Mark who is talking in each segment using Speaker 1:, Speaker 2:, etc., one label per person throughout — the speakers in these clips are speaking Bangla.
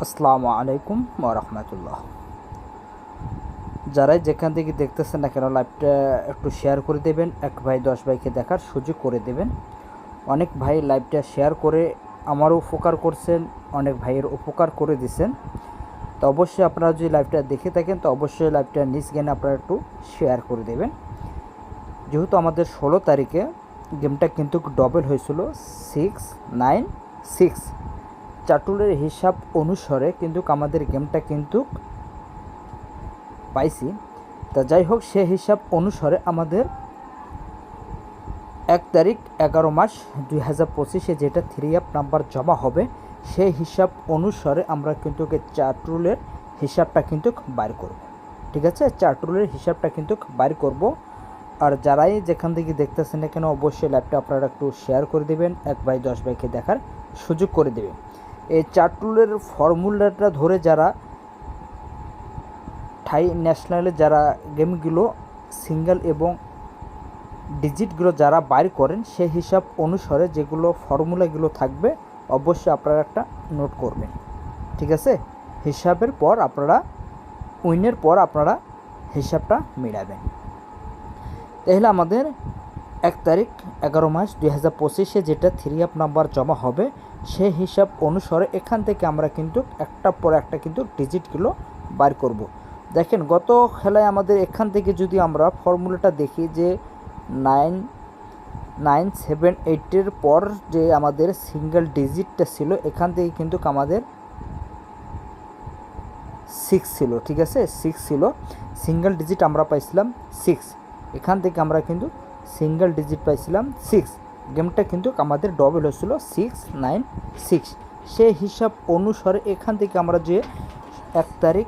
Speaker 1: আসসালামু আলাইকুম ওয়া রাহমাতুল্লাহ। যারাই যেখান থেকে দেখতেছেন না কেন লাইভটা একটু শেয়ার করে দেবেন। এক ভাই 10 ভাইকে দেখার সুযোগ করে দেবেন। অনেক ভাই লাইভটা শেয়ার করে আমারও উপকার করছেন, অনেক ভাইয়ের উপকার করে দিছেন। তো অবশ্যই আপনারা যদি লাইভটা দেখে থাকেন তো অবশ্যই লাইভটা নিজ জ্ঞানে আপনারা একটু শেয়ার করে দেবেন। যেহেতু আমাদের 16 তারিখে গেমটা কিন্তু ডবল হয়েছিল 696 চাটুলের হিসাব অনুসারে কিন্তু আমাদের গেমটা কিন্তু পাইছি। তা যাই হোক, সে হিসাব অনুসারে আমাদের 1 তারিখ 11 মাস 2025-এ যেটা 3 নাম্বার জমা হবে সেই হিসাব অনুসারে আমরা কিন্তু চাটুলের হিসাবটা কিন্তু বাইর করব। ঠিক আছে, চাটুলের হিসাবটা কিন্তু বাইর করব। আর যারাই যেখান থেকে দেখতেছেন না কেন অবশ্যই লাইভটা আপনারা একটু শেয়ার করে দেবেন, এক ভাই 10 ভাইকে দেখার সুযোগ করে দেবেন। এই চাটুলের ফর্মুলাটা ধরে যারা থাই ন্যাশনালে যারা গেমগুলো সিঙ্গেল এবং ডিজিটগুলো যারা বাইর করেন সেই হিসাব অনুসারে যেগুলো ফর্মুলাগুলো থাকবে অবশ্যই আপনারা একটা নোট করবেন। ঠিক আছে, হিসাবের পর আপনারা উইনের পর আপনারা হিসাবটা মেলাবেন। তাহলে আমাদের 1 তারিখ 11 মাস 2025-এ যেটা 3 নাম্বার জমা হবে সেই হিসাব অনুসারে এখান থেকে আমরা কিন্তু একটার পর একটা কিন্তু ডিজিটগুলো বার করব। দেখেন গত খেলায় আমাদের এখান থেকে যদি আমরা ফর্মুলাটা দেখি যে 9978-এর পর যে আমাদের সিঙ্গেল ডিজিটটা ছিল এখান থেকে কিন্তু আমাদের 6 ছিল। ঠিক আছে, 6 ছিল, সিঙ্গেল ডিজিট আমরা পাইছিলাম 6। এখান থেকে আমরা কিন্তু সিঙ্গেল ডিজিট পাইছিলাম 6। গেমটা কিন্তু আমাদের ডবল হয়েছিল 696। সেই হিসাব অনুসারে এখান থেকে আমরা যে 1 তারিখ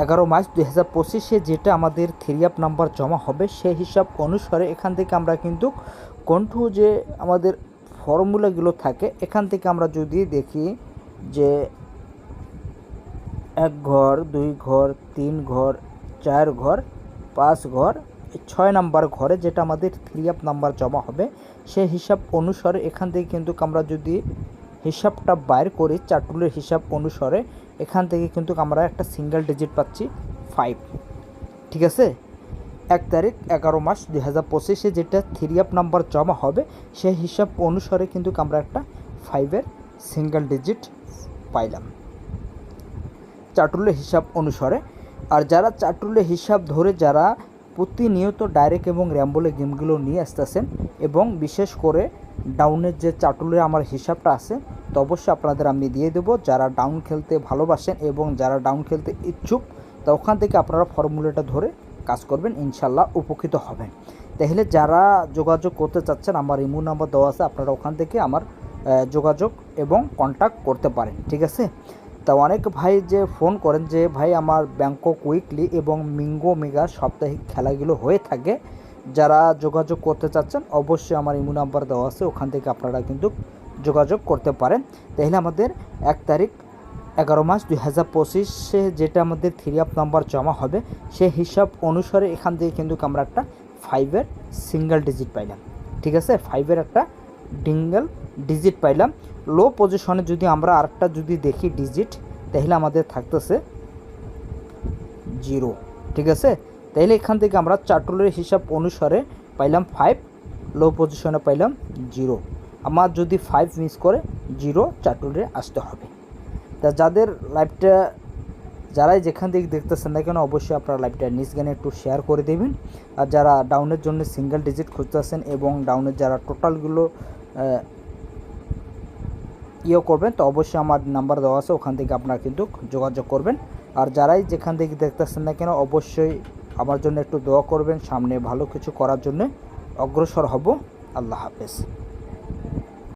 Speaker 1: 11 মাস 2025-এ যেটা আমাদের 3 নাম্বার জমা হবে সেই হিসাব অনুসারে এখান থেকে আমরা কিন্তু কন্টু যে আমাদের ফর্মুলাগুলো থাকে এখান থেকে আমরা যদি দেখি যে 1 ঘর 2 ঘর 3 ঘর 4 ঘর 5 ঘর 6 নাম্বার ঘরে যেটা আমাদের 3 নাম্বার জমা হবে সেই হিসাব অনুসারে এখান থেকে কিন্তু আমরা যদি হিসাবটা বাইর করি চাটুলের হিসাব অনুসারে এখান থেকে কিন্তু আমরা একটা সিঙ্গেল ডিজিট পাচ্ছি 5। ঠিক আছে, 1 তারিখ 11 মাস 2025-এ যেটা 3 নাম্বার জমা হবে সেই হিসাব অনুসারে কিন্তু আমরা একটা 5-এর সিঙ্গেল ডিজিট পাইলাম চাটুলের হিসাব অনুসারে। আর যারা চাটুলের হিসাব ধরে যারা প্রতিনিয়ত ডাইরেক্ট এবং র্যাম্বলে গেমগুলো নিয়ে আসতেছেন এবং বিশেষ করে ডাউনের যে চাটুলের আমার হিসাবটা আছে তো অবশ্যই আপনাদের আমি দিয়ে দেবো। যারা ডাউন খেলতে ভালোবাসেন এবং যারা ডাউন খেলতে ইচ্ছুক তো ওখান থেকে আপনারা ফর্মুলাটা ধরে কাজ করবেন, ইনশাল্লাহ উপকৃত হবেন। তাহলে যারা যোগাযোগ করতে চাচ্ছেন আমার ইমো নাম্বার দেওয়া আছে, আপনারা ওখান থেকে আমার যোগাযোগ এবং কন্ট্যাক্ট করতে পারেন। ঠিক আছে, তা অনেক ভাই যে ফোন করেন যে ভাই আমার ব্যাংকক উইকলি এবং মিঙ্গো মেগা সাপ্তাহিক খেলাগুলো হয়ে থাকে, যারা যোগাযোগ করতে চাচ্ছেন অবশ্যই আমার ইমো নাম্বার দেওয়া আছে, ওখান থেকে আপনারা কিন্তু যোগাযোগ করতে পারেন। তাহলে আমাদের 1 তারিখ 11 মাস 2025-এ যেটা আমাদের 3 নাম্বার জমা হবে সেই হিসাব অনুসারে এখান থেকে কিন্তু আমরা একটা 5-এর সিঙ্গেল ডিজিট পাইলাম। ঠিক আছে, 5-এর একটা ডিঙ্গল ডিজিট পাইলাম। লো পজিশনে যদি আমরা আরেকটা যদি দেখি ডিজিট তাহলে আমাদের থাকতেছে 0। ঠিক আছে, তাহলে এখান থেকে আমরা চাটুলের হিসাব অনুসারে পাইলাম 5, লো পজিশনে পাইলাম 0। আমার যদি 5 মিস করে 0 চাটুলে আসতে হবে। তা যাদের লাইভটা যারাই যেখান থেকে দেখতেছেন না কেন অবশ্যই আপনারা লাইভটা নিজ জ্ঞানে একটু শেয়ার করে দেবেন। আর যারা ডাউনের জন্য সিঙ্গেল ডিজিট খুঁজতেছেন এবং ডাউনের যারা টোটালগুলো করবেন তো অবশ্যই আমার নাম্বার দেওয়া আছে, ওখান থেকে আপনারা কিন্তু যোগাযোগ করবেন। আর যারাই যেখান থেকে দেখতেছেন না কেন অবশ্যই আমার জন্য একটু দোয়া করবেন, সামনে ভালো কিছু করার জন্য অগ্রসর হব। আল্লাহ হাফেজ।